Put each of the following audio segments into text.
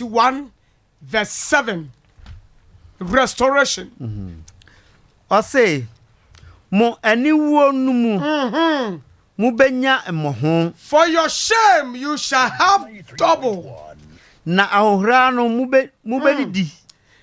91:7. Restoration. I say, mo anyone numu. Mu benya emoho. For your shame you shall have double. Na ahohra no mu be didi.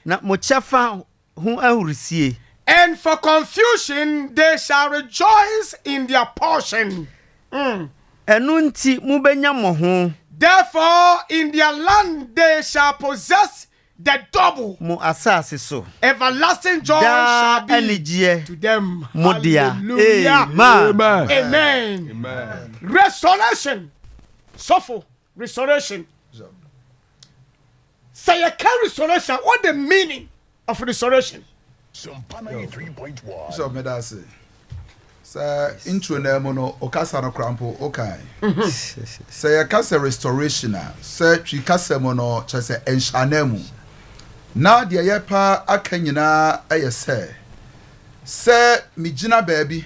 Na mo chafa hu ahurisie. And for confusion they shall rejoice in their portion. Enu nti mu benya moho. Therefore in their land they shall possess the double. Mo asase so. Everlasting joy shall be to them. Hallelujah. Amen. Restoration. Suffer. Restoration. Say a restoration. What the meaning of restoration? Sompa 93.1. So me da say. Sa intro na mo no okasa no crampo okay. Say ya kasa restoration a say twi kasa mo no che say enhana mu. Na de ye pa akanyina aye say me gina baabi.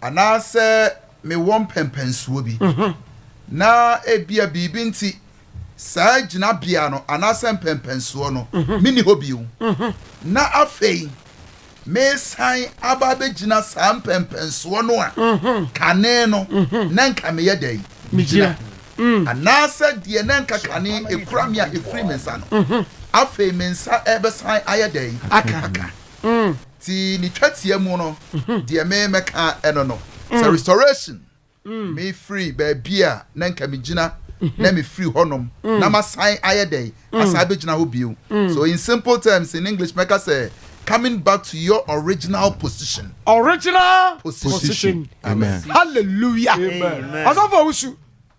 Ana say me won pempensuo bi. Na ebia bibi nti sa gina bia no ana say pempensuo no mini hobiu. Na afei me sai ababe gina sam pempenso no a kane no nanka me yedai Mijina. Anasa de nanka kane ekura me a efri mensa no afei mensa ebe sai ayedai aka ti ni twatia mu no de me meka eno no so restoration me free baby a nanka me gina na me free honom na ma sai ayedai asa be gina ho biu. So in simple terms in English meka say coming back to your original position. Original position. Amen. Hallelujah. Amen.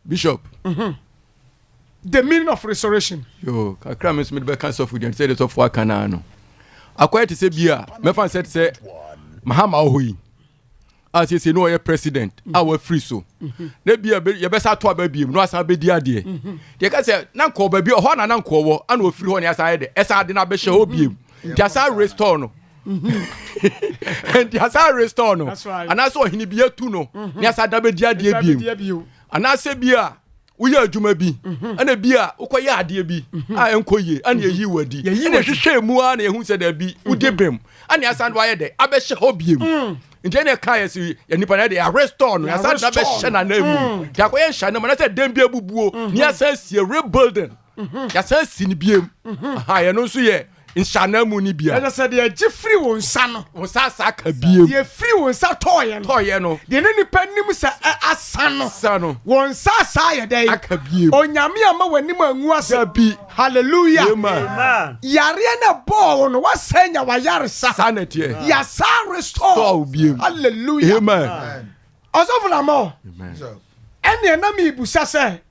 Bishop. The meaning of restoration. Yo, kakra me smith be cancel food and say the of work kana no. Akwai to say bia, me fan said say Mahama Ohoyi. As you say no ye president, our free so. Na bia ye be sa to ababiem no asa be di ade. Ye ka say na nko ba bia ho na nko wo ana ofiri ho ne asa ye de. Esa ade na be hye ho biem. Tiasa restore no. And tiasa restore no. And also hini bia tu no. Ne asa da be di ade biem. Ana se bia uye adwuma bi ana bia ukoye ade bi a enkoye ana yeyi wadi. Na hwehwe mu a na ehun se da bi ude bem. Ana asa ndo aye de abehye ho biem. Njene kai si ya nipa na de restore no. Asa da be hye na na mu. Tiakoye hye na na se dem bia bubuo. Ni asa sie rebuilding. Ya sa si ni biem. Ha ye no so ye inshana mu ni bia. Ena se de free won sa no. Won sa ka biem. Ye free won sa toye no. Toye no. De ne nipa nim se asa no. Sa no. Won sa ye dey. Aka biem. Onyame ama wanim angu asa bi. Hallelujah. Amen. Yare na ball no wasenya wa yare sa. Sanity. Ya sa restore. Hallelujah. Amen. Osofo na mo. Amen. Ene na mi busa se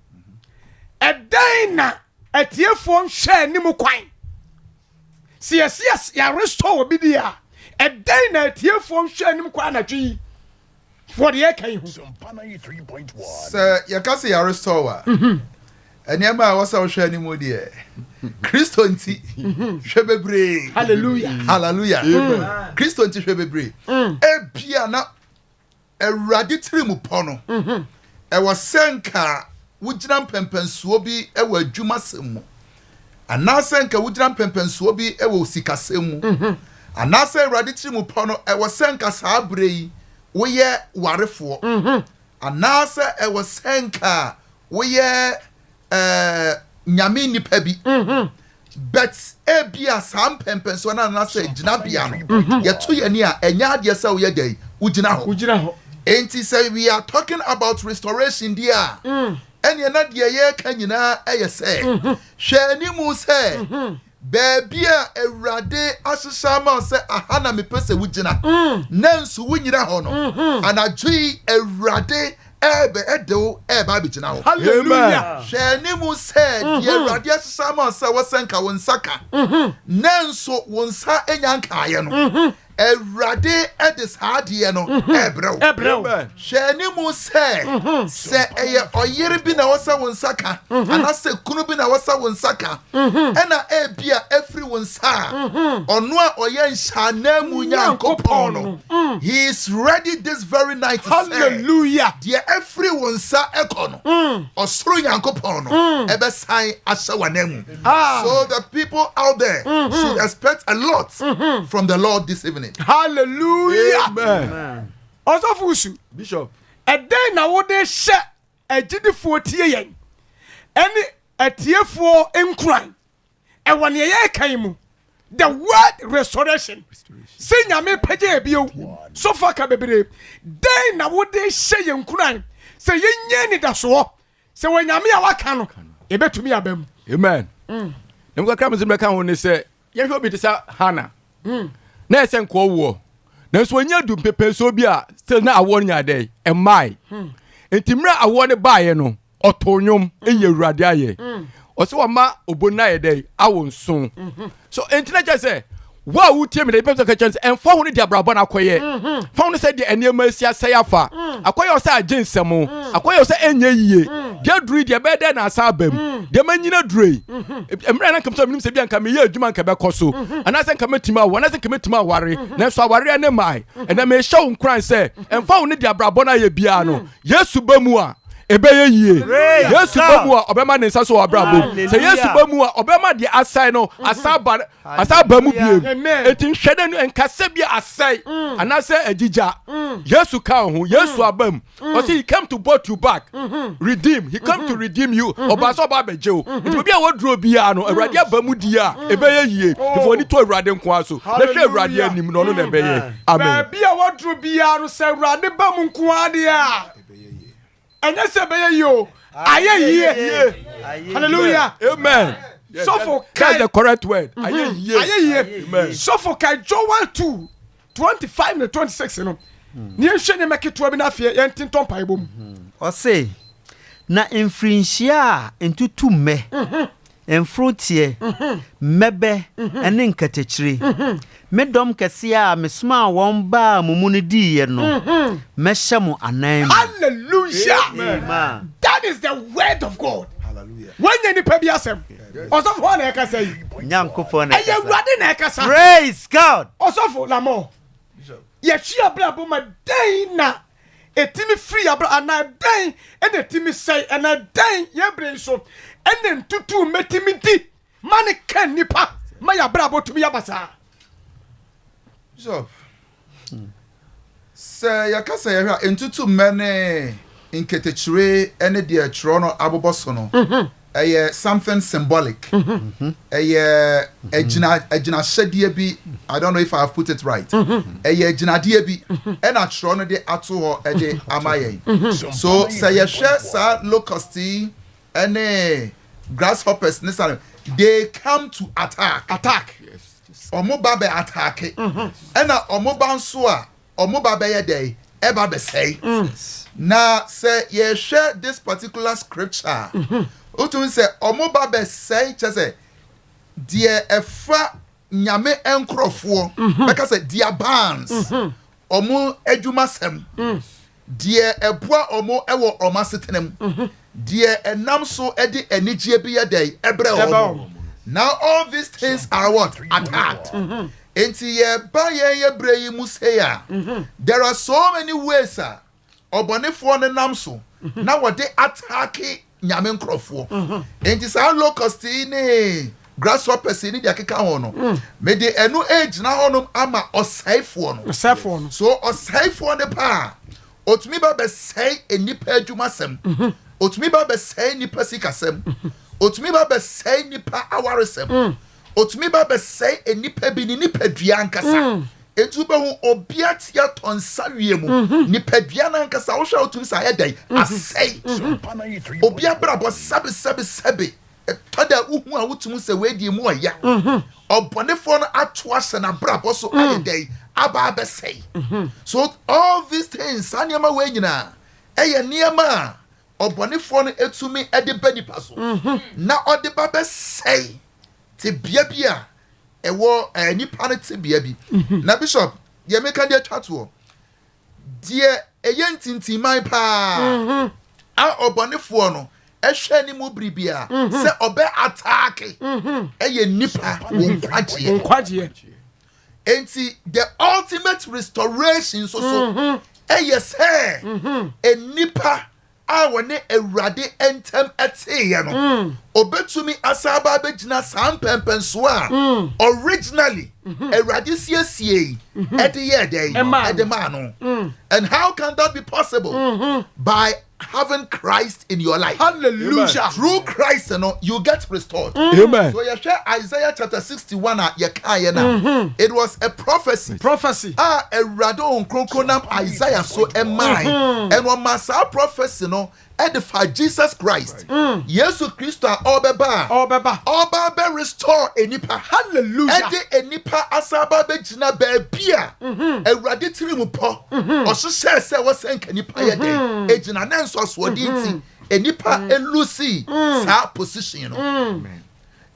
edan na atiefo nhwe ni mu kwan. Yes, ya restore obi dia. Edan na atiefo nhwe ni mu kwan na twi. For the kan hu. Sompa 93.1. Sir, ya kasi ya restore wa. Eniema a wasa hwe ni mu dia. Kristo nti hwe bebre. Hallelujah. Hallelujah. Kristo nti hwe bebre. Ebia na Awurade tiri mu pono. Ewo senka wugina mpempensuo bi ewo adwuma semu. Anase nka wugina mpempensuo bi ewo sikasemu. Anase Awurade tiri mu pono ewo senka saabrei woye warefo. Anase ewo senka woye nyame nipa bi. But ebia sam pempensuo na anase gina bia no. Yeto ye ni a enya ade se wo ye dai wugina ho. Wugina ho. And say we are talking about restoration there. And you're not ye kanyina say. Shani mu say. Baby a rade asama say ahana me pese wujina. Nansu wunyira hono. And a tree a rade ebe edo eba bijina ho. Hallelujah. Shani mu say ye rade asama say wasanka wonsaka. Nansu wonsa enyanka ye no. Erade edis hadie no ebrew. Sheni mu se eye oyere bi na wasa wonsaka anase kunu bi na wasa wonsaka ena ebia every wonsa ono a oye nhana mu Nyankopon no. He is ready this very night to hallelujah. Dear every wonsa ekono osoro Nyankopon no ebesan ashawanemu. So the people out there should expect a lot from the Lord this evening. Hallelujah. Amen. Also Fusu Bishop. A day na wo de she a gidifo tie yen. Any a tiefo enkran. E won ye kan mu. The word restoration. Say nyame page bio. So far ka bebre. Day na wo de she yen kran. Say yenye ni da so. Say when nyame a waka no. E betumi abam. Amen. Nemka kram zimbe kan woni se ye hwe bi te sa Hana. Na ese nko wo. Na so anya dum pepe so bi a still na awo nya dey e mai. Entimra awo ne baaye no otonwom eye urade aye. O se wo ma obonna ye dey awo nson. So entina je se wa wutie me dey pepe ka chance enfo ho ne dia brabo na koye. Fa ho ne se dia enema asia sai afa. Akoye o se agensem. Akoye o se enye yiye. Dia duri dia be dey na asa abam. Dia manyina durei. Emra na kamso minim se bia nka me ye adwuma nka be koso. Ana se nka metima wo, ana se nka metima ware. Na so aware ne mai. Ena me hye wo nkran se enfo ho ne dia brabo na ye bia no. Yesu bamu a ebeye yie. Yesu bamu a obema ne nsa so abrabo. Se Yesu bamu a obema de asai no asa bamu biem. Etin hwede no enkase bia asai. Ana se agija. Yesu ka ho, Yesu abam. O say he came to bought you back. Redeem. He come to redeem you. Obaso ba beje o. Nti bia wodro bia no awurade abamu di a ebeye yie. Ifo ni to awurade nko aso. Na hwe awurade anim no no na ebeye. Amen. Bia wodro bia no se awurade bamu nko ade a. Anya se beye yo. Aye ye. Hallelujah. Amen. So for that's the correct word. Aye ye. Amen. So for Joel 2:25 to 26 no. Ni ehwe ne make to bi na afie ye ntinton pai bom. O say na mfrinhia entutu me. Enfrutie mebe ene nkatechire medom kese a mesma won ba mumuni di ye no mehye mo anan. Hallelujah. Amen. That is the word of God. Hallelujah. When you pa bi asem osofo na ekasa yi Nyankopon na eye wurade na ekasa. Praise God. Osofo lamo ye hia bra bo ma den na etimi free abra ana den ene etimi say ana den ye brain so ene ntutu metimi di mane kan nipa ma ya bra bo tumi ya basa. Bishop. Say yakasa ye hwa entutu mene nketechire ene de tro no aboboso no. Something symbolic. Ejina shedie bi. I don't know if I have put it right. Ejina die bi. Ena tro no de ato ho de amaye. So say ye share sa locusty ene grasshoppers they come to attack. Omo ba be attack. Ena omo ba nso a omo ba be ye dey e ba be say. Na say ye share this particular scripture. Utu say omo ba be say say die efa nyame enkrofo because say dia bands omo adwumasem die eboa omo ewo omasetenem die enam so edi enigye bi yedai ebre omo. Now all these things are what attacked. Enti ye ba ye bre yi mu say there are so many ways obonefo ne nam so na wo de attack nyame nkrofo. Enti sa locust ni grasshoppers ni de akeka ho no me de enu age na honom ama osaifo no so osaifo ne pa otumi ba be say enipa adwumasem otumi ba be say nipa sikasem otumi ba be say nipa awaresem otumi ba be say enipa bi ni nipa dua nkasa etu be hu obiatia tonsa wiemu nipa dua na nkasa wo hwa otumi sa yedai asai obia brabo sabe tada uhu a wutumu se wedi mu oya obonefo no ato ase na brabo so ayedai aba be say. So all these things anyama we nyina eye niama obonefo no etumi ede banipa so na ode ba be say te bia ewo nipa no te bia bi na bishop deɛ meka deɛ twa toɔ deɛ ɛyɛ ntintiman paa a ɔbɔnefoɔ no ɛhwɛ ne mu biribia sɛ ɔbɛ ataake ɛyɛ nipa wɔ nkwagyeɛ enti the ultimate restoration so ɛyɛ sɛ enipa a wɔne awurade ntɛm ɛteeɛ no obetumi asaba abɛgyina saa mpɛmpɛnso a originally awurade siesie ɛde yɛ dɛn ɛde maa no and how can that be possible by having Christ in your life. Hallelujah. Amen. Through Christ, you get restored. Amen. So you share Isaiah chapter 61 it was a prophecy. A radon krokonam Isaiah so a mine. And one massa prophecy edify Jesus Christ. Jesus Christ Oba be restore enipa. Hallelujah. Ede enipa asaba be jina bebia. Ewrade tiri mu po. Oso se wo senka nipa ye den. Ejina nenso aswodi nti enipa elusi sa position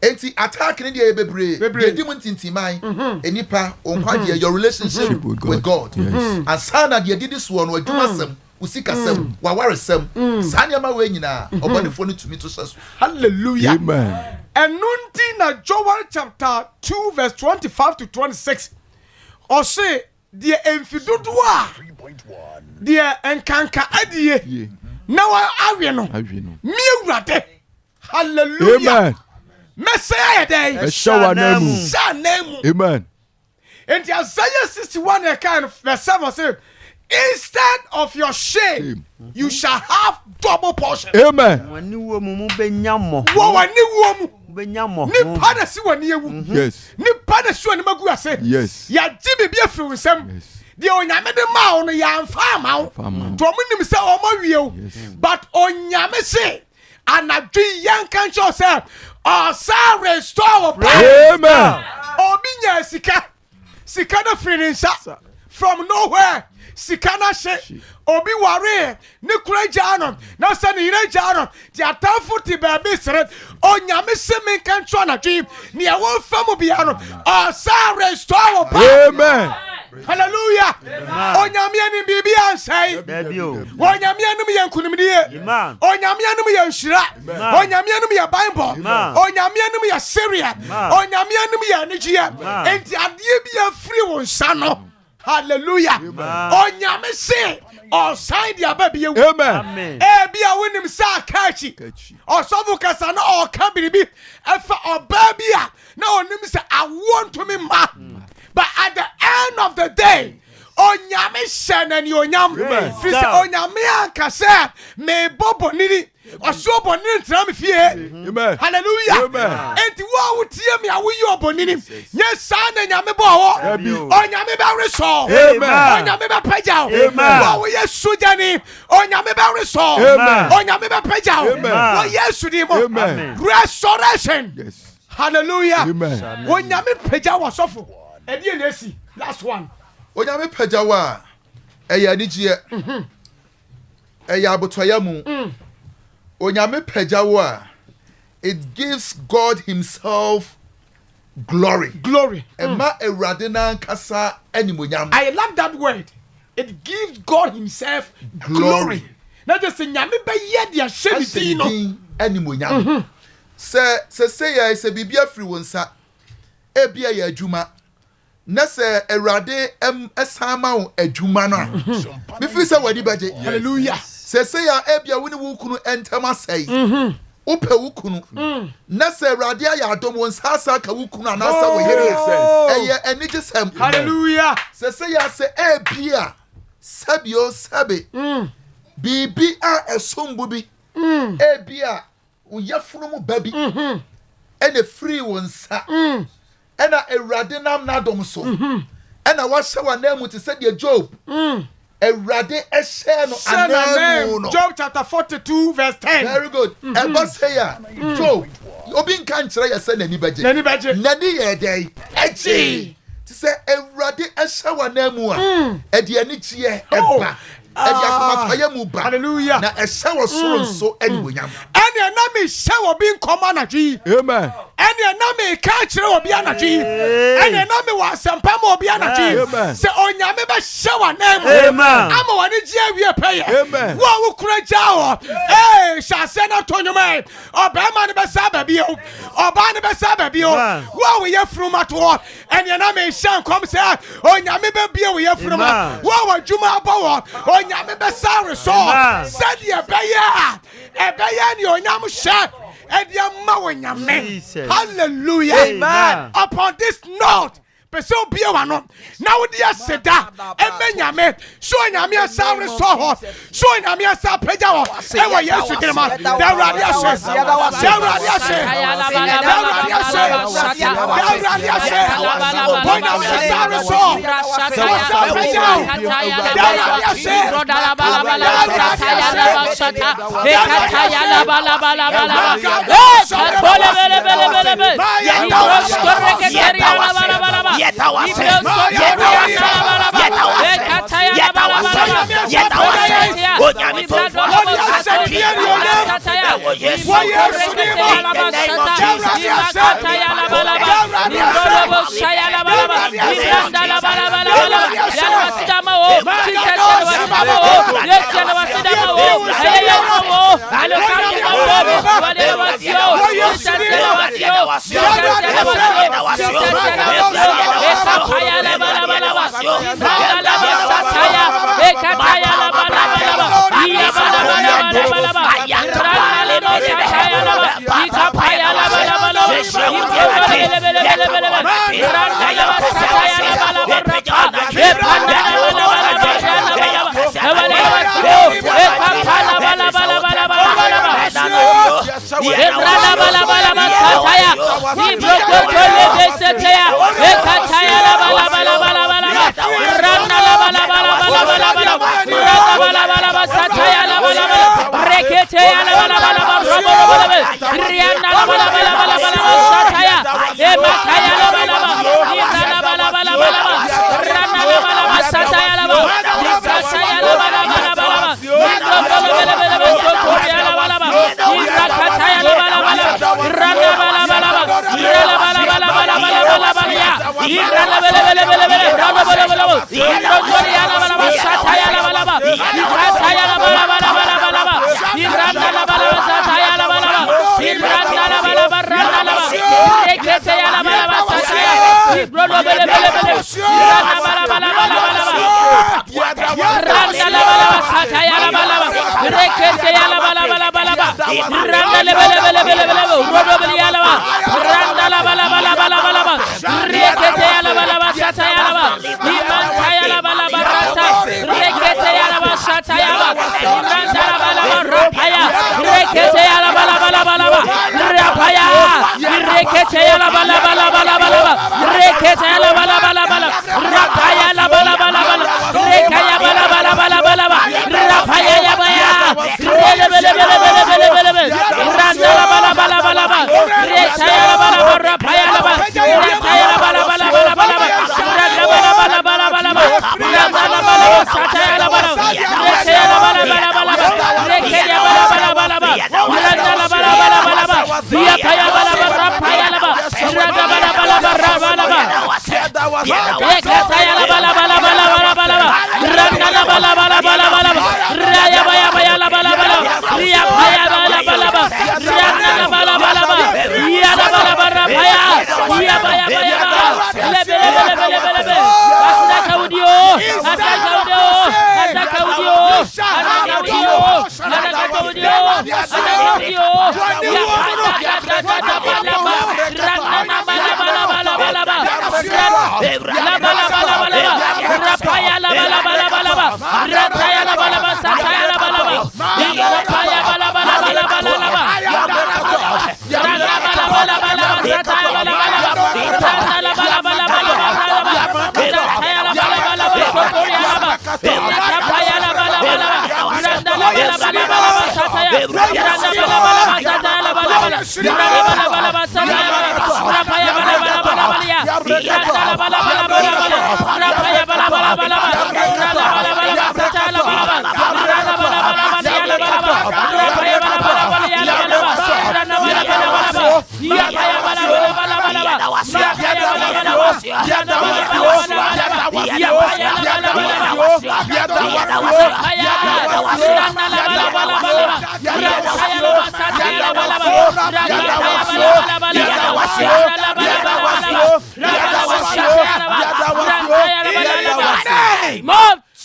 enti attack ni dey bebre dey mu ntintiman enipa onkwaje your relationship with God. And sana dey did this one adwuma sem usikasem wawaresem sanya we nyina obonefo no tumi to so. Hallelujah. Amen. Enunti na Joel chapter 2 verse 25 to 26 or say the enfidodo a the enkanka adie na wa awe no mi ewurade. Hallelujah. Amen. Messiah day Shawanamu. Amen. And Isaiah 61 kind of verse 7 say, instead of your shame, you shall have double portion. Amen. Yes. Yes. Ya jibi bi afiri nsam. The onyame de ma ono ya mfa ma wo. To mo nim se o ma wie but onyame se anadwi yanka ncho se sa restore. Amen. Obinya sika na free nsa from nowhere. Sikana she obi ware ne kura jano na se ne yire jano ti atamfo ti baby sere onyame se men kan tro na dwi ne e won fam bia no sa restore. Amen. Hallelujah. Onyame ani bibi ansai onyame anum ye nkunimdie onyame anum ye nshira onyame anum ye bible onyame anum ye syria onyame anum ye nigia enti ade bia free won sa no. Hallelujah. Onyame say sign the baby. Amen. Bia winim sa kachi osofu kasa na o ka biribi efa obabia na onim say I want to me ma. But at the end of the day, onyame shana ni onyam fi se onyame anka se me bobo nini oso bonini tram fie. Amen. Hallelujah. Amen. Enti wo wotie me awoyi obonini nye sa na nyame bo wo onyame ba reso. Amen. Onyame ba pagyaw. Wo yesu jani onyame ba reso. Onyame ba pagyaw. Wo yesu di mo restoration. Yes. Hallelujah. Amen. Onyame pagyaw wasofo edi enesi last one. Onyame pagyawa eya nigie eya abotoya mu onyame pagyawa it gives God himself glory. Ema ewrade na nkasa animonyam. I love that word. It gives God himself glory. Not just nyame be ye dia shemi no animonyam. Se ya se bibia free wonsa ebia ya adwuma na se ewrade esama wo adwuma no me fi se wadi baje. Hallelujah. Se ya ebia woni wo kunu entama sei upe wo kunu na se ewrade ya adom wonsa asa ka wo kunu anasa wo yere eye enije sem. Hallelujah. Se ya se ebia sabio sabe bibi a esombu bi ebia uyafunu mu babi ene free wonsa ena ewrade nam na dom so ena wa hye namu te se de Job ewrade ehye no anamu no. Job chapter 42 verse 10. Very good. Eba say ya Job obi nka nkyere ya se nani baje nani ye dey eji te se ewrade ehye namu a ede ani chie eba Hallelujah. Na ehye so so anibonyam. Ene na me hye wo bi nkoma na dwi. Amen. Ene na me me catch obi anadwi ene na me wa sempa ma obi anadwi se onyame be hyewa na mu ama wani gye awie peye wo wo kura jawo shase na tonyome oba ma ne be sa ba bio oba ne be sa ba bio wo ye fruma to ene na me hyan kom se onyame be bie wo ye fruma wo wa dwuma abawo onyame be sa reso said ye Ebeye ni onyam hye hallelujah. Amen. Upon this note, Peso Biawano, now dear Seda, Emenyame, so Namia Sound Soho, so Namia Sapeja, ever yesterday,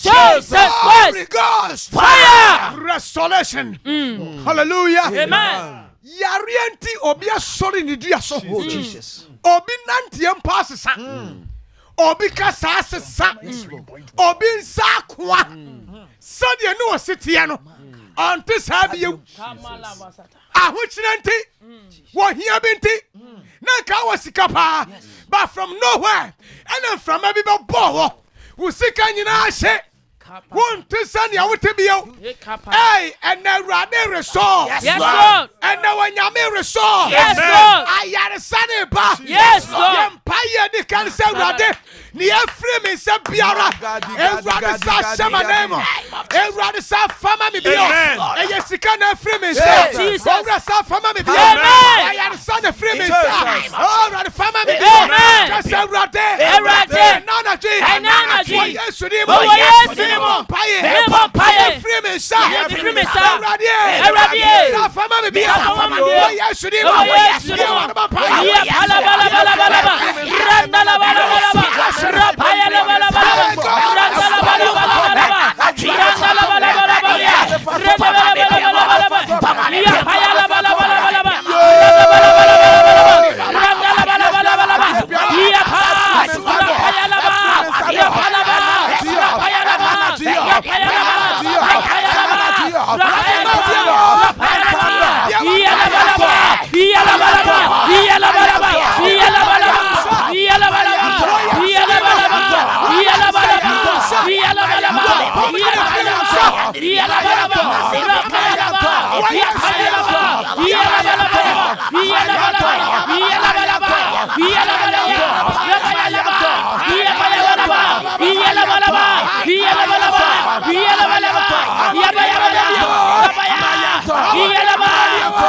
Holy Ghost, fire, restoration. Hallelujah. Amen. Yarienti obia sorry ni dia so. Oh Jesus. Obi nantiem pasesa. Obi kasa asesa. Obi nsa kwa. Sade no osetie no. Ante sabi you. Ahochirenti. Wo hia binti. Na ka wasika pa. But from nowhere. And then from every bo. Wo sika nyina hye. Want to send you out to be out. Hey, and now Rade restore. Yes, Lord. And now when you restore. Yes, Lord. I had a son in Ba. Yes, Lord. Empire, the cancer Rade. Near frame is a Biara. And Rade sa Shamanemo. And Rade sa Fama Mibio. And Yesicana frame is Jesus. sa Fama Mibio. I had a son of frame is oh, Rade Fama Mibio. Amen. Rade. Nana G. Nana G. Yes, Oh, yes, Empire. Empire. Free me, sir. Free me, sir. Eradier. Sa fama me bia. Oh yes, you Oh yes, you Ya bala bala bala bala bala. Randa la bala bala bala. Rapaya la bala bala bala. Randa la bala bala bala. Randa la bala bala bala. Randa la bala bala bala. Ya paya la bala bala bala. Randa la bala bala bala. Ya pa. Rapaya la bala. Ya bala bala. Rapaya la bala. Rapaya la bala. Rapaya la bala. Rapaya la bala. Ya la bala bala. Ya la bala bala. Ya la bala bala. Ya la bala bala. Ya la bala bala. Ya la bala bala. Ya la bala bala. Ya la bala bala. Ya la bala bala. Ya la bala bala. Rapaya la bala. Ya paya la bala. Ya la bala bala. Ya la bala bala. Ya la bala bala. Ya la bala bala. Ya paya la bala. Ya paya la bala. Ya la bala bala. Ya la bala bala. Ya la bala bala. Ya paya bala. Ya paya. Ya la bala.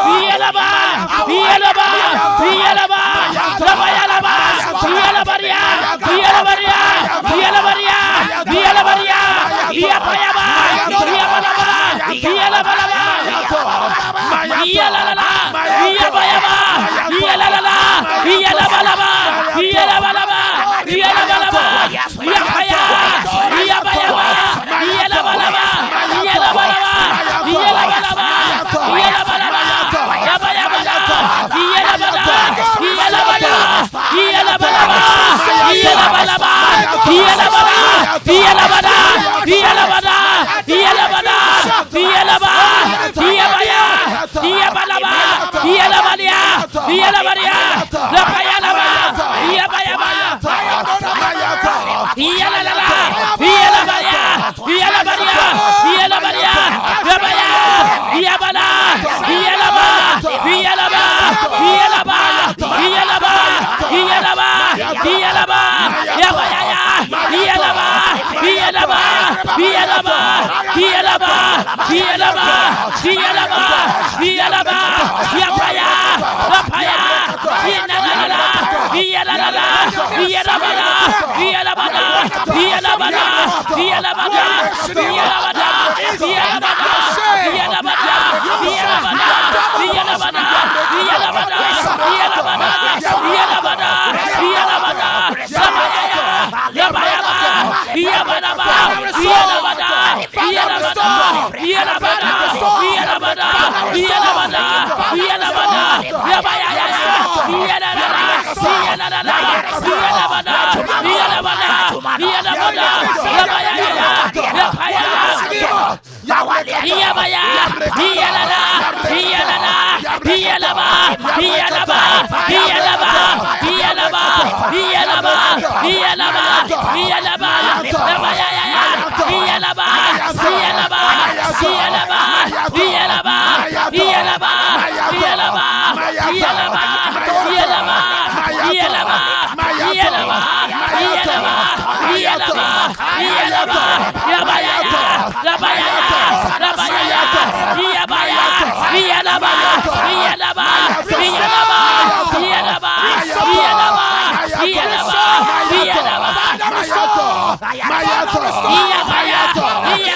Ya la bala. Ya la bala. Ya la bala. Rapaya la bala. Ya la bala. Ya la bala. Ya la bala. Ya la bala. Ya paya bala. Ya bala bala. Ya la bala bala. Ya la la la. Ya paya bala. Ya la la la. Ya la bala bala. Ya la bala bala. Ya la bala bala. Ya paya. Ya paya bala. Ya la bala bala. Ya la bala bala. Ya la bala bala. Ya la bala bala. Ya paya bala. Ya la bala. Ya la bala. Ya la bala bala. Ya la bala bala. Ya la bala. Ya la bala. Ya la bala. Ya la bala. Ya la bala. Ya paya. Ya bala bala. Ya la bala. Ya la bala. La paya la bala. Ya paya bala. Ya la la la. Ya la bala. Ya la bala. Ya la bala. Ya paya. Ya bala. Ya la bala. Ya la bala. Ya la bala. Ya la bala. Ya la bala. Ya la bala. Ya paya ya. Ya la bala. Ya la bala. Ya la bala. Ya la bala. Ya la bala. Ya la bala. Ya la bala. Ya paya. La paya. Ya la la la. Ya la la la. Ya la bala. Ya la bala. Ya la bala. Ya la bala. Ya la bala. Ya la bala. Ya la bala. Ya la bala. Ya la bala. Ya la bala. Ya la bala. Ya la bala. Ya la bala. Sapaya ya. Ya paya ba. Ya bala ba. Ya la bala. Ya la bala. Ya la bala. Ya la bala. Ya la bala. Ya la bala. Ya paya ya. Ya la la la. Ya la la la. Ya la bala. Ya la bala. Ya la bala. Ya paya ya. Ya paya ya. Ya baya. Ya la la. Ya la la. Ya la ba. Ya la ba. Ya la ba. Ya la ba. Ya la ba. Ya la ba. Ya la ba. Ya baya ya. Ya la ba. Ya la ba. Ya la ba. Ya la ba. Ya la ba. Ya la ba. Ya la ba. Ya la ba. Ya la ba. Ya la ba. Ya la ba. Ya la ba. Ya la ba. Ya baya ya. Ya baya ya. Ya baya ya. Ya baya. Ya la ba. Ya la ba. Ya la ba. Ya la ba. Ya la ba. Ya la ba. Ya la ba.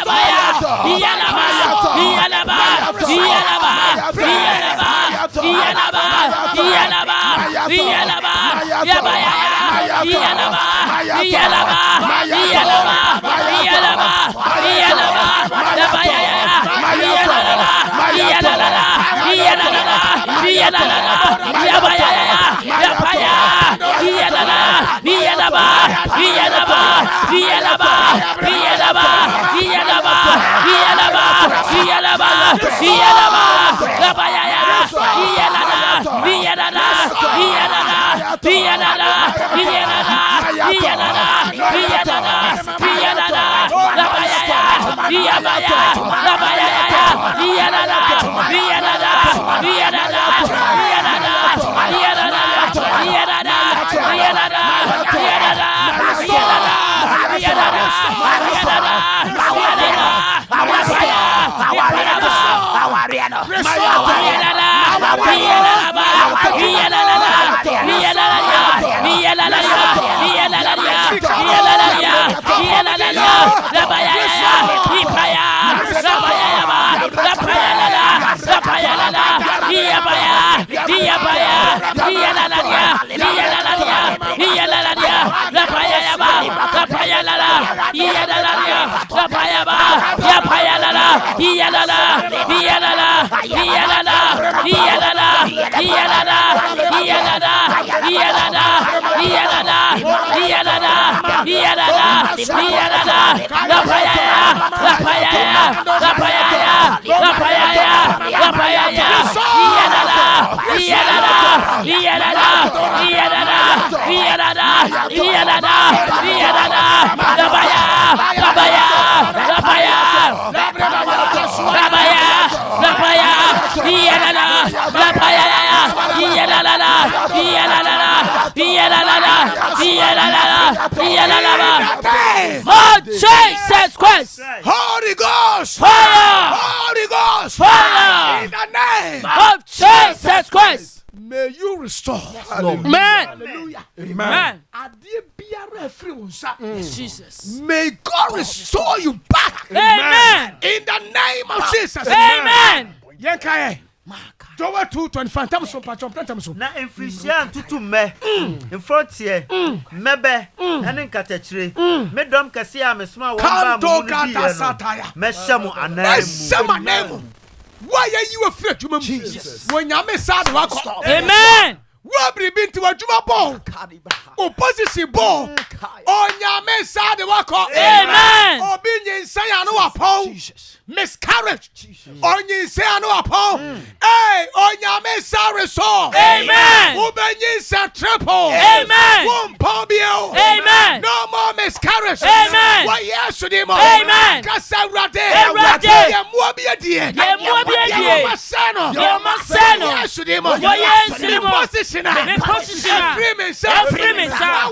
Jesus Christ, Holy Ghost, fire, Holy Ghost, fire, in the name of Jesus Christ. may you restore. Amen. Hallelujah. Amen. Adeɛ biara afiri wo nsa. Jesus. May God restore you back. Amen. In the name of Jesus. Amen. Yɛnkaɛ. Joel 2:25. Tam so patron tam so. Na mfirihia ntutu mmɛ mfroteɛ mmɛbɛ ɛne nkatakyire me dɔm kɛse a mesoma wɔn baa mu no bi yɛ no mɛhyɛ mo anan mu Why are you afraid to Jesus? When you miss out, Amen. What be been to a juma ball? Opposition ball. On your miss out the walk. Amen. Or being in say I know upon miscarriage. On you say I know upon. Hey, on your miss out resort. Amen. Uben you say triple. Amen. Boom pobio. Amen. No more miscarriage. Amen. Why yes to them? Amen. Kasa rade. Rade. Ye mo bi adie. Ye mo bi adie. Maseno. Ye maseno. Yes to them. Yes to them. Position. Every minsa.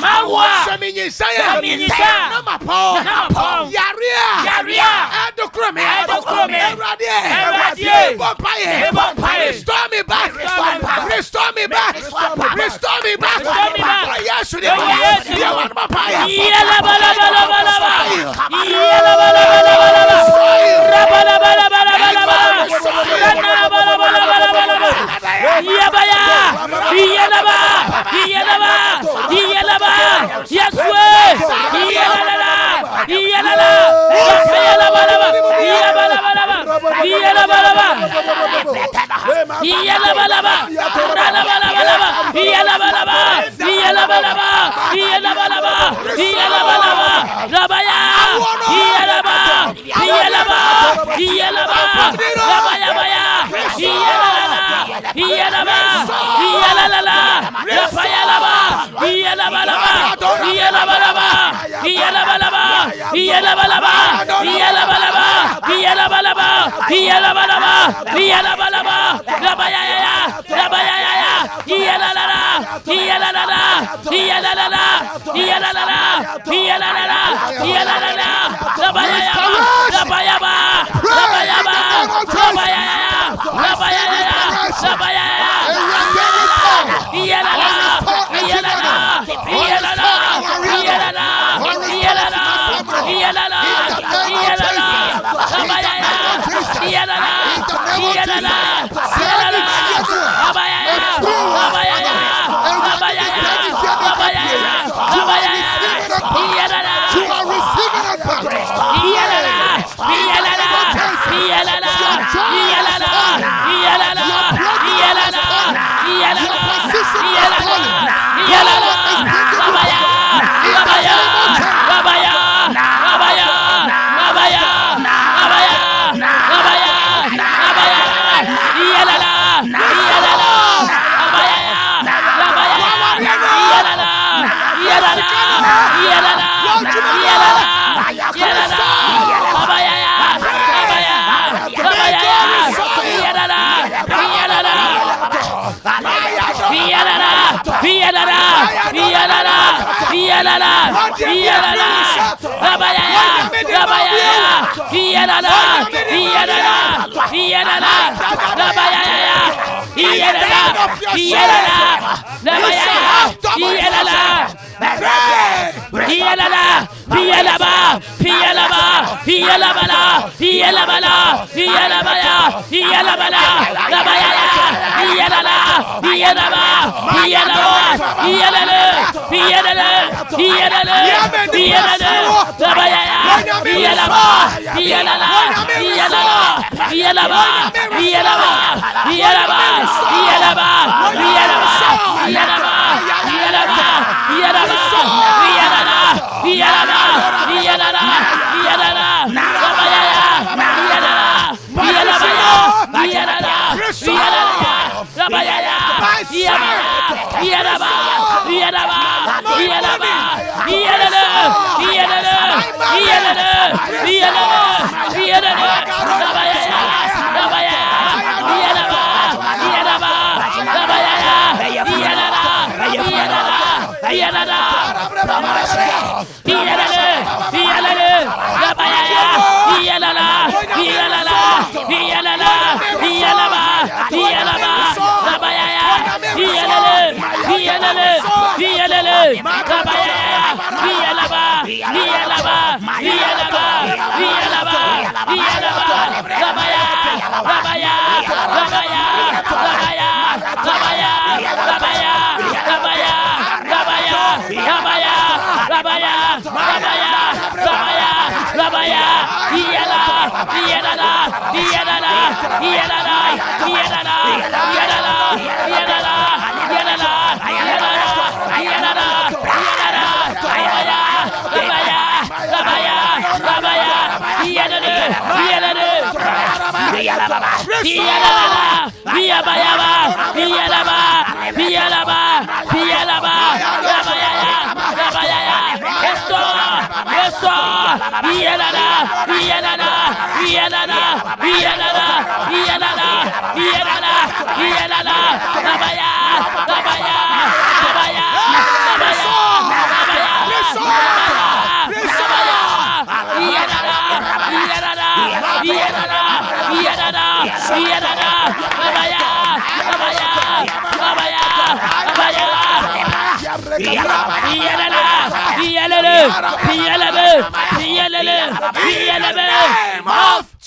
Mawa. Samini saya. Samini saya. Namapo. Namapo. Yaria. Adokrome. Rade. Bompaye. Restore me back. Restore me back. Restore me back. Yes to them. Yes.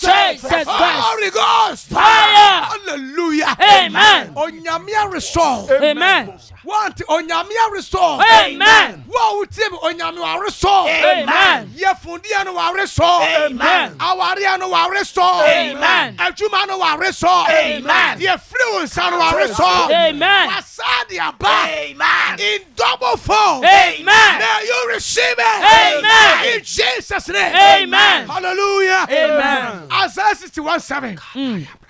Jesus Christ. Holy Ghost. Fire. Hallelujah. Amen. Onyamia restore. Amen. Want onyamia restore. Amen. What team onyamia restore. Amen. Yefundia no restore. Amen. Awaria no restore. Amen. Ejuma no restore. Amen. The influence no restore. Amen. Wasadia ba. Amen. In double fold. Amen. May you receive it. Amen. In Jesus' name. Amen. Hallelujah. Amen. Isaiah 61:7.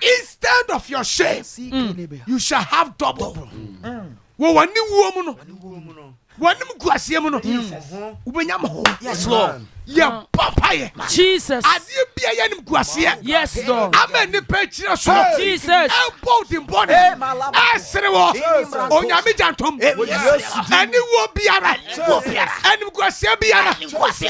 Instead of your shame, you shall have double. Yes, Lord. Yeah, Papa. Jesus. Yes, Lord. Amen. Jesus. Both in body. Asrewo. Onyame jantom. Any wo biara. Any guasia biara.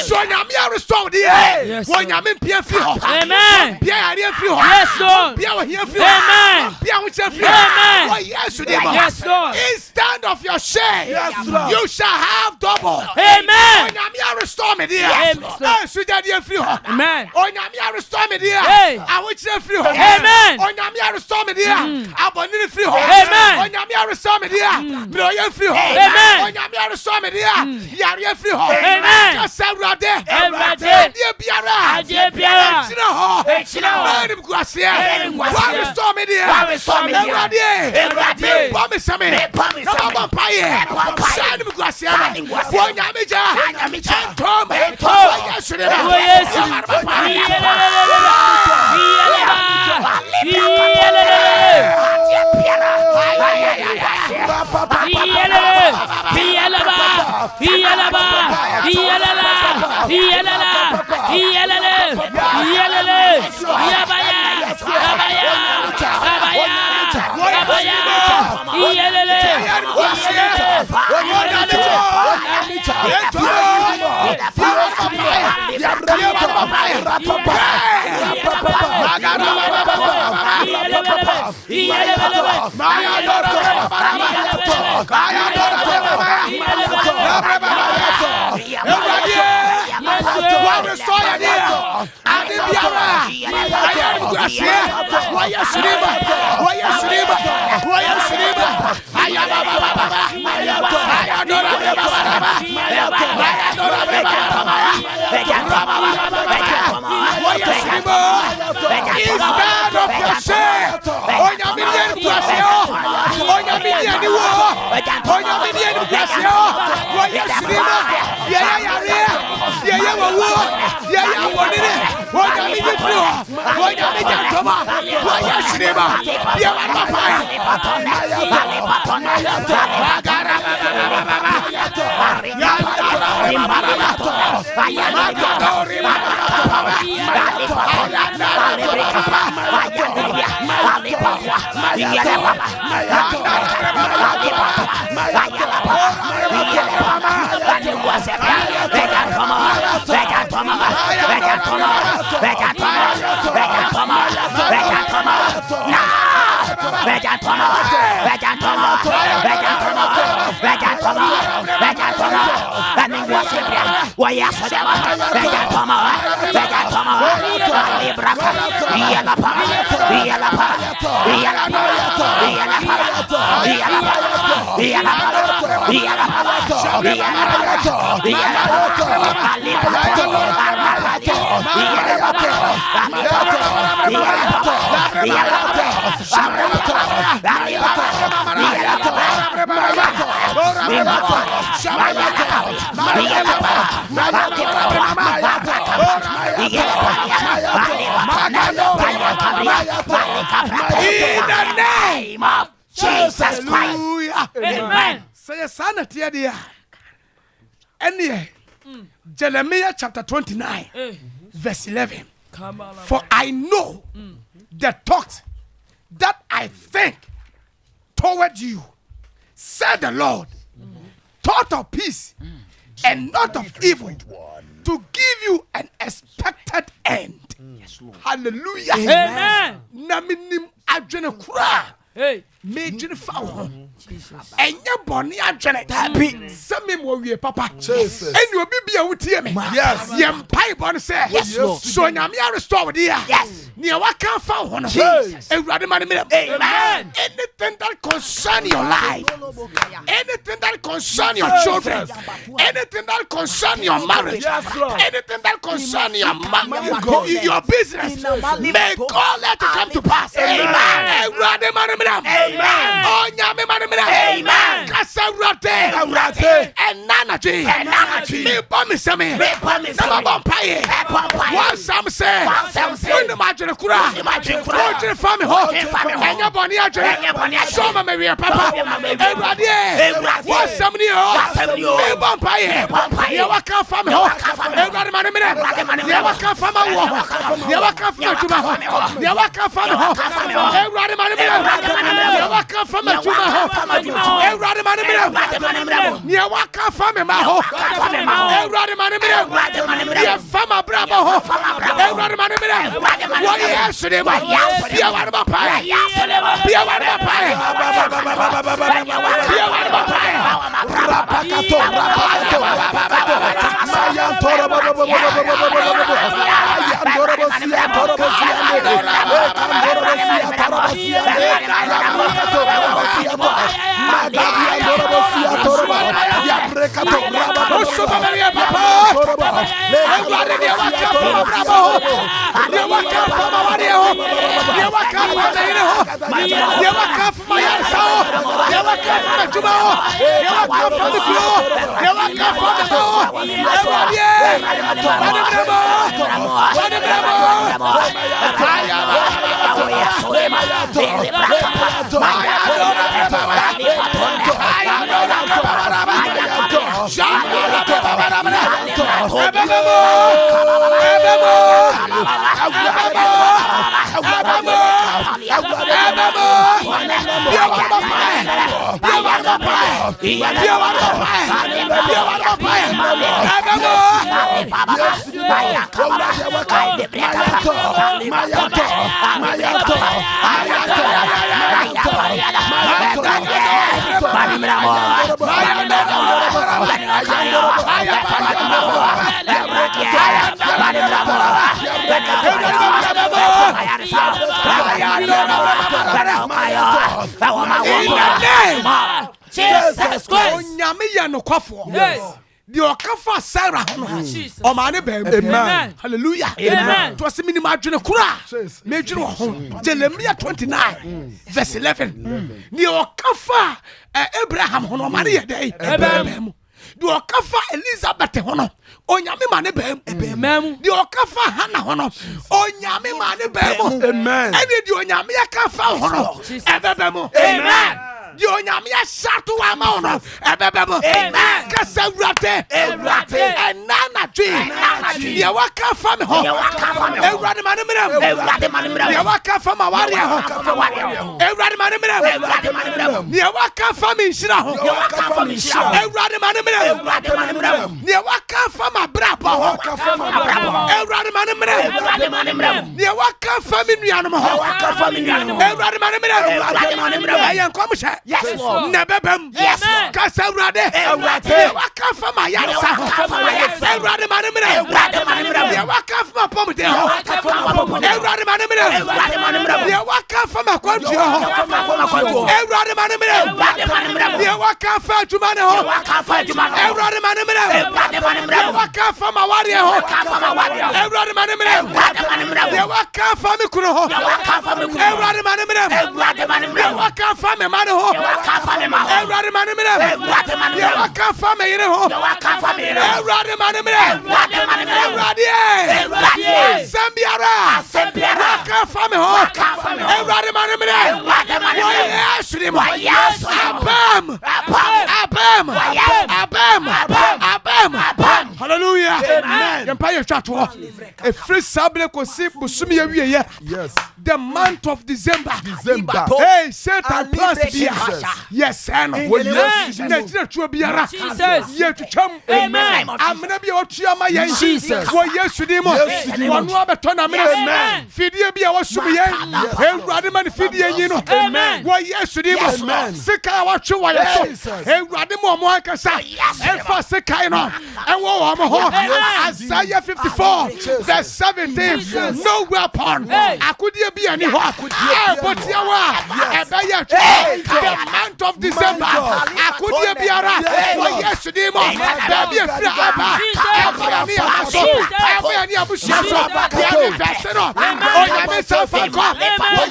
So onyame restore there. Onyame pia fi ho. Amen. Pia area fi ho. Yes, Lord. Pia wo here fi ho. Amen. Pia wo che fi ho. Amen. Yes, Lord. Instead of your shame. Yes, Lord. You shall have double. Amen. Onyame restore me there. Amen. Suja dia free ho. Amen. Onyame restore me there. I will free ho. Amen. Onyame restore me there. Abonini free ho. Amen. Onyame restore me there. Broye free ho. Amen. Onyame restore me there. Yare free ho. Amen. Kasawrade. Everade. Dia biara. Adie biara. Chira ho. Chira ho. Mani mkwase. Wa restore me there. Everade. Promise me. No baba paye. Sani mkwase. Onyame ja. Tom. Yes. In the name of Jesus Christ. Amen. Say sana tia dia. Any Jeremiah chapter 29 verse 11. For I know the thought that I think toward you, said the Lord, thought of peace and not of evil, to give you an expected end. Hallelujah. Amen. Naminim adwene kura. Hey. Mejene fa ho. Enye boni adwene. Tabi. Semi mo wie papa. Jesus. Eni obi bia wutie me. Yes. Yem pai bon say. Yes, Lord. So nyame restore dia. Yes. Nia waka fa ho no. Jesus. Ewurade ma me. Amen. Anything that concern your life, anything that concern your children, anything that concern your marriage, anything that concern your business, may God let it come to pass. Amen. Amen. Oh, nyame manimina. Amen. Kasa rate. And nanaji. Me promise me. Nama bompaye. One some say. When the margin of Kura. One family home. And your bonny adre. Some may be a papa. Everybody. One some new. Me bompaye. Yawaka family home. Everybody manimina. Yawaka family home. Yawaka family home. Yawaka family home. Everybody manimina. Yawaka family home. Everybody manimina. Yawaka waka fami ma ho. Ewurade mani mire. Ye fama brabo ho. Ewurade mani mire. Wo Yesu de ma. Bia wani ma pa. Bia wani ma pa. Bia wani ma pa. Rapakato. Mayantora baba. Ayandora bosia toro bosia. Ekandora bosia toro bosia. Yabrekato bosia toro. Magabiandora bosia toro baba. Yabrekato baba. Oso baba ya papa. Ewurade de waka fama brabo ho. De waka fama wani ho. De waka fama ine ho. De waka fama yansa ho. De waka fama juba ho. De waka fama kulo. De waka fama ho. Ewurade. Wani brabo. Wani brabo. Jesus Christ. Onyame ya no kwafo. The okafa Sarah o ma ne bam. Amen. Hallelujah. Amen. To se minima adwene kura. Me dwene ho. Jeremiah 29 verse 11. The okafa Abraham ho no ma ne yedai. Amen. The okafa Elizabeth ho no onyame ma ne bam. Amen. The okafa Hannah ho no onyame ma ne bam. Amen. Ene the onyame ya kafa ho no ebebam. Amen. The onyamia shatu wa maono ebebebo. Amen. Kasa wrate and nana tree. Ya waka fam ho. Ewrade manimram. Ya waka fam awari ho. Ewrade manimram. Ya waka fam inshira ho. Ewrade manimram. Ya waka fam abrapa ho. Ewrade manimram. Ya waka fam nuanom ho. Ewrade manimram. Ayan komsha. Yes, Lord. Nebebem. Yes, Lord. Kasawrade. Ewrade. Waka fama yansa. Ewrade manimre. Ewrade manimre. Waka fama pomde. Ewrade manimre. Ewrade manimre. Waka fama kwanti. Ewrade manimre. Ewrade manimre. Waka fama jumane ho. Waka fama jumane. Ewrade manimre. Ewrade manimre. Waka fama wari ho. Waka fama wari. Ewrade manimre. Ewrade manimre. Waka fama kuro ho. Waka fama kuro. Ewrade manimre. Ewrade manimre. Waka fama mane ho. Ewrade manimre. Ewrade manimre. Waka fama yire ho. Waka fama yire. Ewrade manimre. Ewrade manimre. Ewrade. Sambiara. Waka fama ho. Waka fama. Ewrade manimre. Ewrade manimre. Yesu ni mo. Yesu. Abam. Hallelujah. Amen. Empire chatwo. A free sable kosi busumi ya wiye. Yes. The month of December. Hey, Satan plans be. Yes, and yes, amen. I'm gonna be out here, my Jesus. Well, yes, you did. One more beton, amen. Fidia be our Subian, and Radiman Fidia, you know, amen. Well, yes, you did. Sika, what you want, and Radimo Moakasa, and for Sikaino, and Womaho, Isaiah 54, verse 17. No weapon. I could be any hawk. But you are, the month of December, I could be a yesterday morning. Baby, a flabba,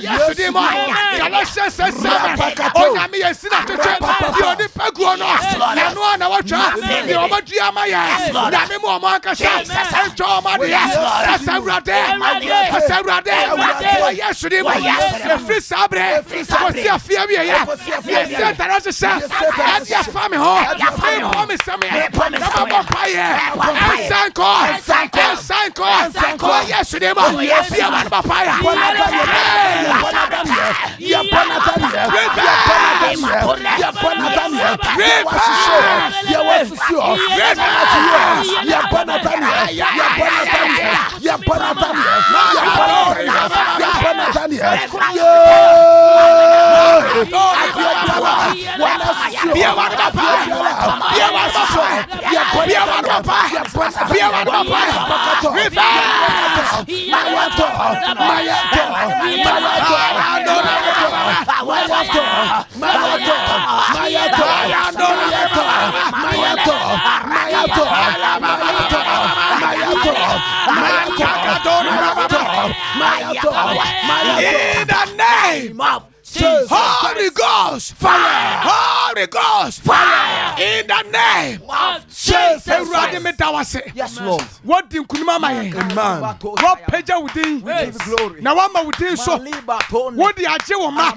yesterday morning. Galatians 7. Oh, Nami and Sinatra, the only Paguanos, Nano, our child, the Omadia Maya, Namimo Marcus, and John Maria, Sabrade, yesterday, the free sabre, Fosia Fiamia, yes, that was and your family home. They promise me. Sanko. Yes, they must. Yes, you are papaya. In the name of Jesus. Holy Ghost fire. Holy Ghost fire. In the name of Jesus. Yes, Lord. What did Kunima Maye? What Peja within? Now one more within so. What the Ajewama?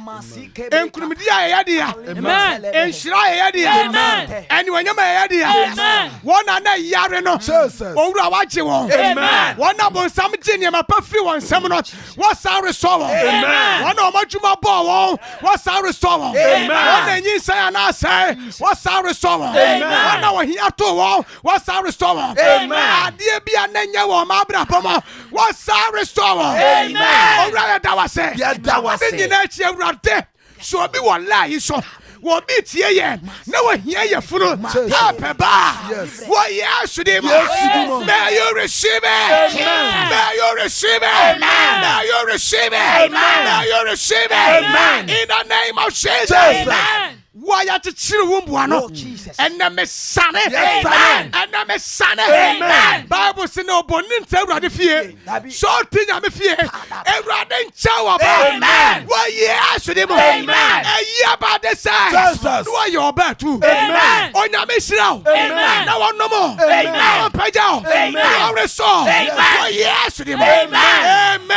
And Kumidia Yadia. Amen. And Shira Yadia. Amen. And when you may Yadia. Amen. One and a Yareno. Jesus. Ora Wachewo. Amen. One number some Virginia, my perfume and Seminole. What's our restore? Amen. One of my Juma Bow. What's our restore? Amen. One you say and I say. What's our restore? Amen. One hour here to what's our restore? Amen. Dear be a nenya or Mabra Poma. What's our restore? Amen. Alright, that was it. Yeah, that was it. Then you right there. So be one lie. So. What beat here? No one hear your full Yes. What yes to them? Yes. May you receive it. May you receive it. May you receive it. May you receive it. In the name of Jesus. Amen. Why are the children Oh, Jesus. and the Messiah? Yes, Amen. And the Messiah. Amen. Bible says no bonnet every fear. So thing I'm fear. Every chow Amen. Why yes to them? Amen. A year about the size. Jesus. Why you're back too? Amen. On your mission now. Amen. No one no more. Amen. No one pay down. Amen. No one restore. Amen. Why yes to them? Amen. Amen.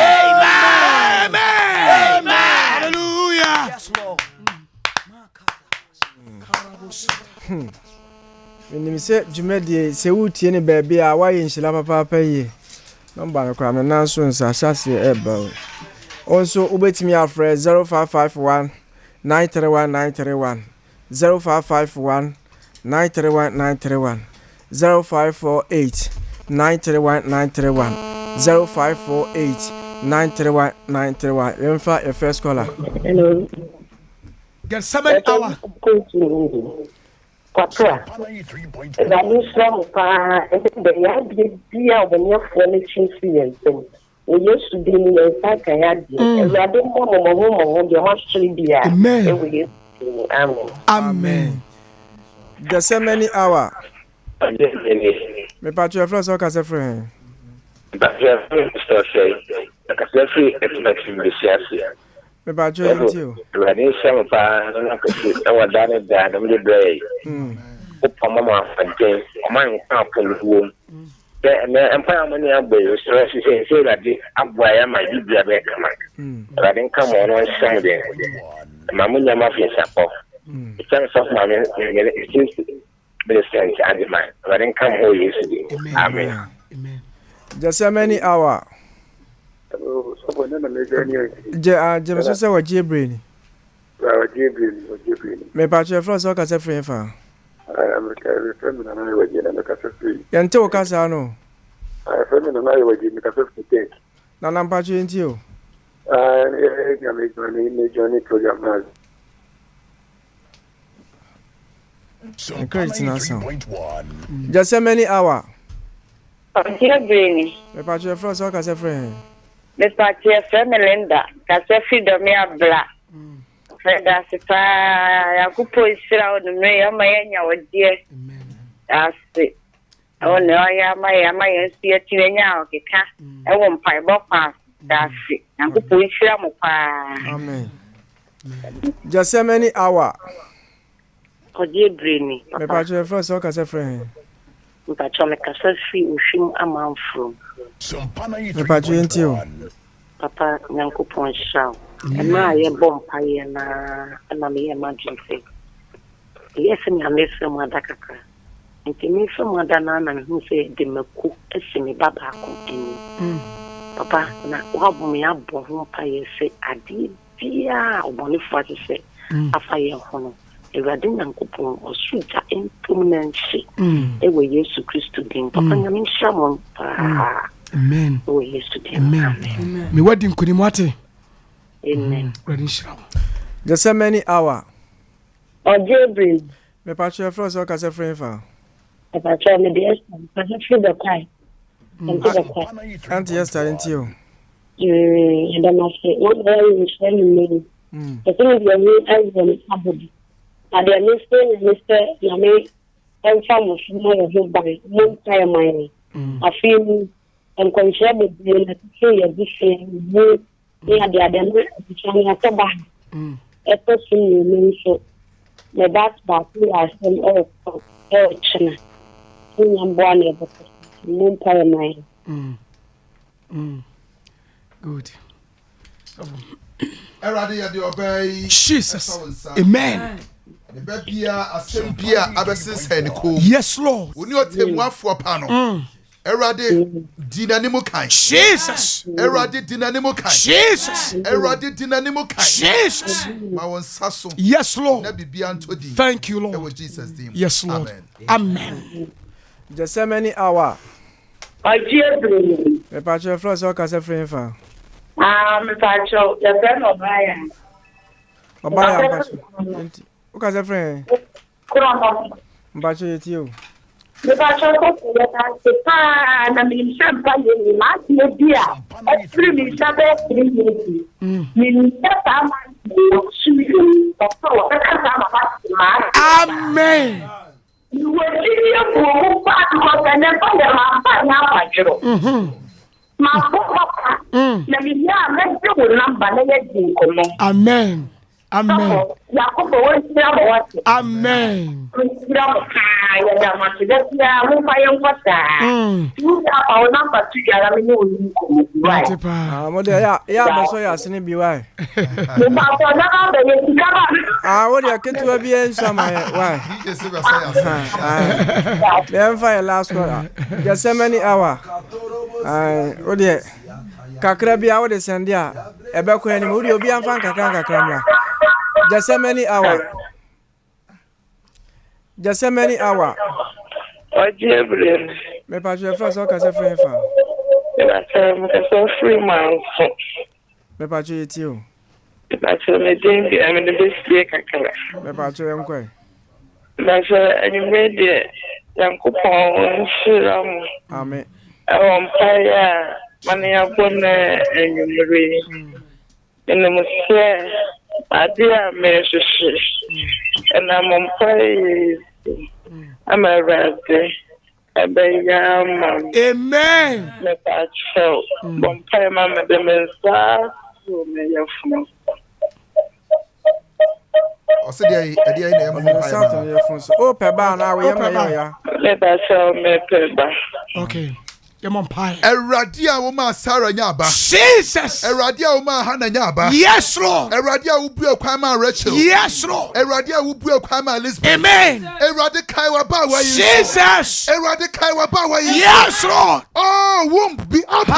Amen. Amen. Amen. Hallelujah. Yes, Lord. menim sɛ dwumadie sɛ wotie ne baabi a woayɛ nhyira papaapa yie nɔmba no koraa me nanso nsa ahyɛseɛ ɛba o ɔnso wobɛtumi afrɛ 0551 931 931 0551 931 931 0548 931 931 0548 931 931 yɛmfa your first caller. Hello. Get 7 hours. Sompa Papa, 93.1. I'm from far, and the idea of the new furniture experience. We used to be in a pack I had, and I don't want the hospital be. Amen. Amen. Amen. The same many hour me patch your first work as a friend. But you have to say, like a free expectation to share. Me patch your you. Running some part, I was done it down on the day. Upon and James, among couple whom. Then empire money up by your stress is say that the Abwaya might be a better man. But I didn't come on Sunday. Mamma Mafia support. The chance of my it seems the sense and the mind. But I didn't come home yesterday. Amen. The same many hour. Je so say wa Jibril. Me patch your first work as a friend fa. Yante o kasa no. Na na patch you ntio. Sompa 93.1. Just how many hour? Dear Brainy, Me patch your first work as a friend. Mr. Tia Melinda, Casafi Domia Black. Freda Sipa, Yakupo is out the mayor, my dear. That's it. Oh no, I am my theatre now, okay, I won't pay pass. That's it. Yakupo is Amen. Just how many hour? Oh, dear Brainy, Me patch your first work as a friend. but I'm a Casafi, Ushim amount from Sompa Me patch you ntio. 93.1. Papa Yankupon Shaw. And now I am Bompire and I'm here, imagine. Yes, and I miss some Madaka. And to me, some Madana who say the Maku, a semi Baba. Papa, now what me up Bompire say, I did, dear, Boniface say, a fire honor. A radin Yankupon or sweeter impermanency. It will use to Christo Dean, Papa Yamin Shamon. Amen. Oh, yes, to them. Amen. Me wedding kunimwate. Amen. Ready show. Just how many hour? Oh, Gabriel. Me patch your first work as a friend fa. If I try me the I feel the cry. Auntie yesterday into you. And I must say, one day you tell me. The thing is, you're everybody. And the Mr. Yame, and some of my husband, one time my. I feel and consider the say a different way. They are the other a person you mean so. The back we are some all China. I'm born of the moon paramount. Good. Jesus. Amen. Yes, Lord. Erade dinanimu kan. Jesus. Erade dinanimu kan. Jesus. Erade dinanimu kan. Jesus. Ma won saso. Yes, Lord. Na bibia ntodi. Thank you, It was Lord. Jesus' name. Yes, Lord. Amen. Amen. Just how many hour? I hear you. Me patcho floss o kase free fa. Me patcho, the friend of Brian. Obaya patcho. O kase free. Kurama. Patcho yeti o. Me patcho ko ya ta na mi shamba ni ma ti bia. E free mi shabe free mi. Mi ta ma shi o ko ka Amen. You were here for part of the never my papa. Let me make you number. Amen. Amen. Amen. Amen. Mo de ya me so ya sene bi why. What you get to be in some why. Then for last one. Just how many hour? What the kakra bia what the send dia e be ko ani mo ri obi amfa kakra mra. Just how many hour? Just how many hour? Me pa je first o ka se free fa. Free months. Me pa je ti o. That's me dengi I mean the best year kakala. Me pa je enko. That's any media yankopon shiram. Amen. Empire money upon enyumre. In the musque adia me and I'm on fire. I'm a rat. Amen. Me patcho. Bonfire mama de mensa. O se dia na emu South pa. me phone so. O pe ba na we ya. Me patcho me peba. Okay. Yemon pie. Erade a wo ma Sarah nya aba. Jesus. Erade a wo ma Hannah nya aba. Yes, Lord. Erade a wo bua kwan ma Rachel. Yes, Lord. Erade a wo bua kwan ma Elizabeth. Amen. Erade kai wa ba wa yi. Jesus. Erade kai wa ba wa yi. Yes, Lord. Oh, womb be open.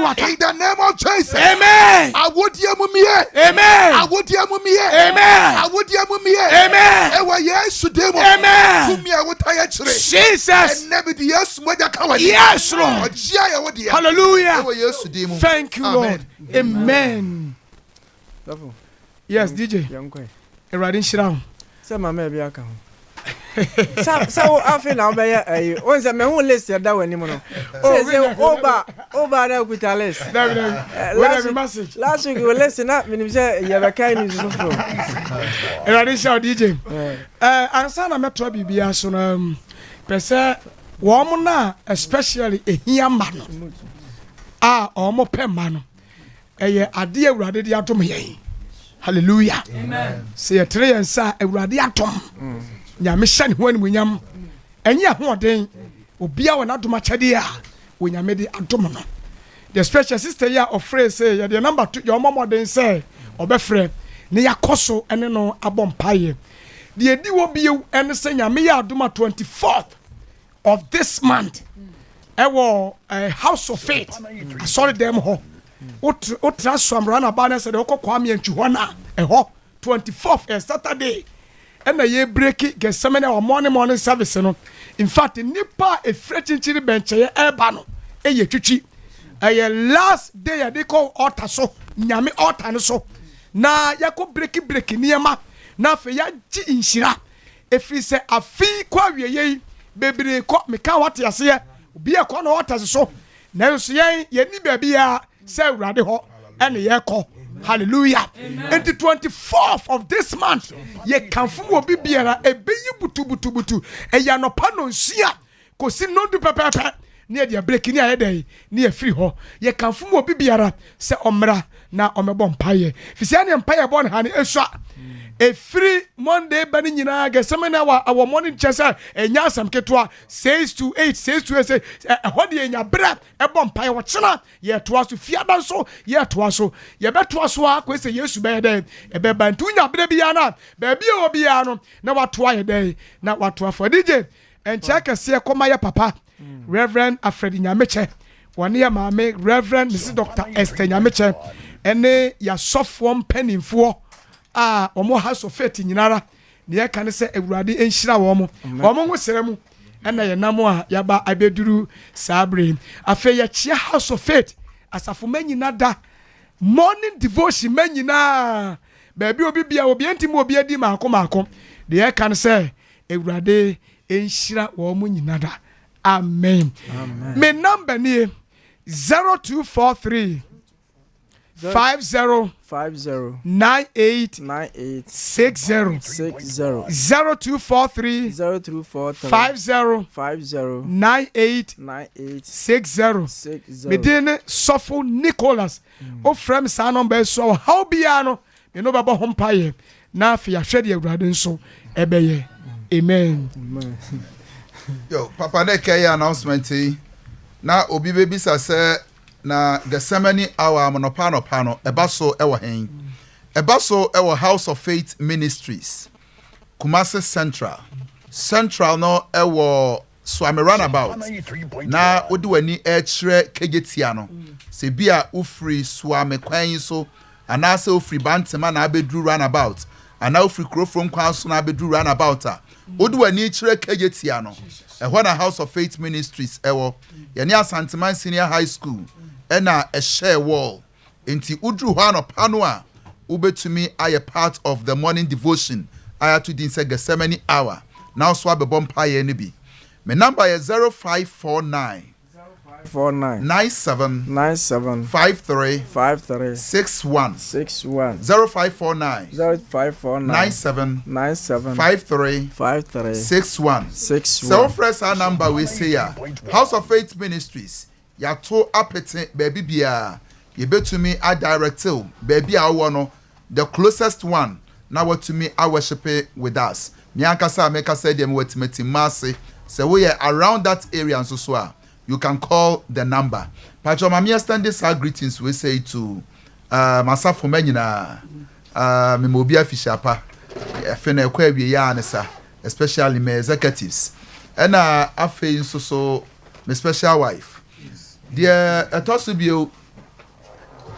In the name of Jesus. Amen. Awodia mumie. Amen. Awodia mumie. Amen. Awodia mumie. Amen. Ewa Yesu demo. Amen. Tumi awotaya chire. Jesus. Nebi di Yesu moja kawadi. Yes, Lord. Hallelujah. Thank you, Lord. Amen. Yes, DJ. Eradin Shram. Say my maybe I can. So I feel now by once a man list that when you know. Over there with a list. Last week we listen up when you say you have a kind of Eradin Shram DJ. Ansana Metro Bibia so pese woman na especially ehia ma no omo pe ma no eye ade awurade de atom yen hallelujah amen se ye tre yen sa awurade atom nyame hye ne ho animunyam enye ahoden obia wona adom achade a wonyame de adom no the special sister here of phrase say the number 2 your mom den say obefre ne yakoso ene no abompaye de edi wo biew ene say nyame ya adom 24th of this month ewo house of faith sorry them ho otra swamrana ba na say de okokwa me antwi ho na 24th Saturday and ye break get some morning service no in fact nipa e frechinchiri benche ye eba no ye twitwi last day they call altar so nyame altar no so na yakọ break niema na fe ya ji inshira efiri se afi kwa wieye bebre ko me ka wate ase ye obi e ko na wata so nanso ye ni ba bia se urade ho ene ye ko hallelujah. And the 24th of this month ye kanfu obi biara ebeyi butu e ya no pa no nsia kosi no du pepepe ne dia break ni ayedai ne afiri ho ye kanfu obi biara se omra na omebo mpaye fisia ne mpaye bon ha ne esua efiri Monday bani nyina gesemena wa morning chesa enya asam ketwa 6 to 8 say hodi enya bra ebo mpaye wo chena ye toa so fiada so ye toa so ye betoa so akwese Yesu be den ebe bantu nya bra bia na ba bia obi ya no na watoa ye den na watoa for DJ encha kese koma ye papa Reverend Alfred Nyameche woni ya maame Reverend Mrs. Dr. Esther Nyameche ene ya sofo mpanimfo omo house of faith nyinara ne ye kan se awurade enhyira wo mo ho seremu ena ye namo a yaba abeduru sabre afa ye chia house of faith asafo manyina da morning devotion manyina ba bi obi bia obi ntimi obi adi maako ne ye kan se awurade enhyira wo mo nyina da amen me number ni 0243 50 98 60 0243 50 98 60 medine sofo Nicholas o frem sa number so how bia no me no baba hompaye na afia hwede awurade nso ebeye amen. Yo papa de kay announcement na obi bebisa se na Gethsemane hour monopano ebaso ewo hen ebaso ewo House of Faith Ministries Kumasi Central no ewo Swami Runabout na odi wani kire kegetia no se bia ufri Swami kwan so anase ufri Bantema na abedru Runabout ana ufri Krofrom kwan so na abedru Runabout a odi wani kire kegetia no ehwa na House of Faith Ministries ewo yani Asanteman Senior High School ena a share wall enti udru hano pano a ubetumi aye part of the morning devotion aya to din say Gethsemane hour now so abebom paye ni bi me number is 0549 97 53 61 0549 97 53 61 so fresh our number we say ya House of Faith Ministries ya to apete baby bia ye betumi a direct baby a wo no the closest one now what to me I worship with us me ankasa make us say dem wetimeti masse say we are around that area and so you can call the number Pacho mami stand this greetings we say to masafo manyina me mobi afishapa efe na ekwa awie ya anesa especially my executives and afi so my special wife dear atosubio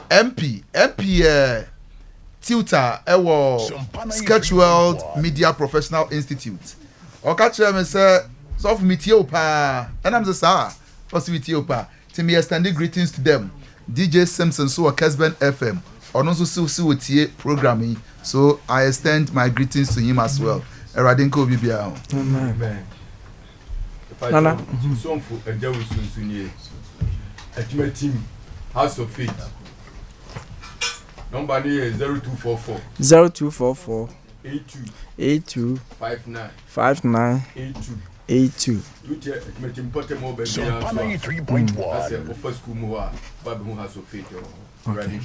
MP tutor ewo Sketchworld Media Professional Institute okache me say so for metie pa and am say possibility pa to me extend greetings to them DJ Simpson so Kesben FM or no so tie programming so I extend my greetings to him as well eradinko bibia amen nana so for enjawu sunsunye Ultimate Team House of Faith. Number is 0244 82 59 82. Sompa 93.1. First school more Bible House of Faith. Okay.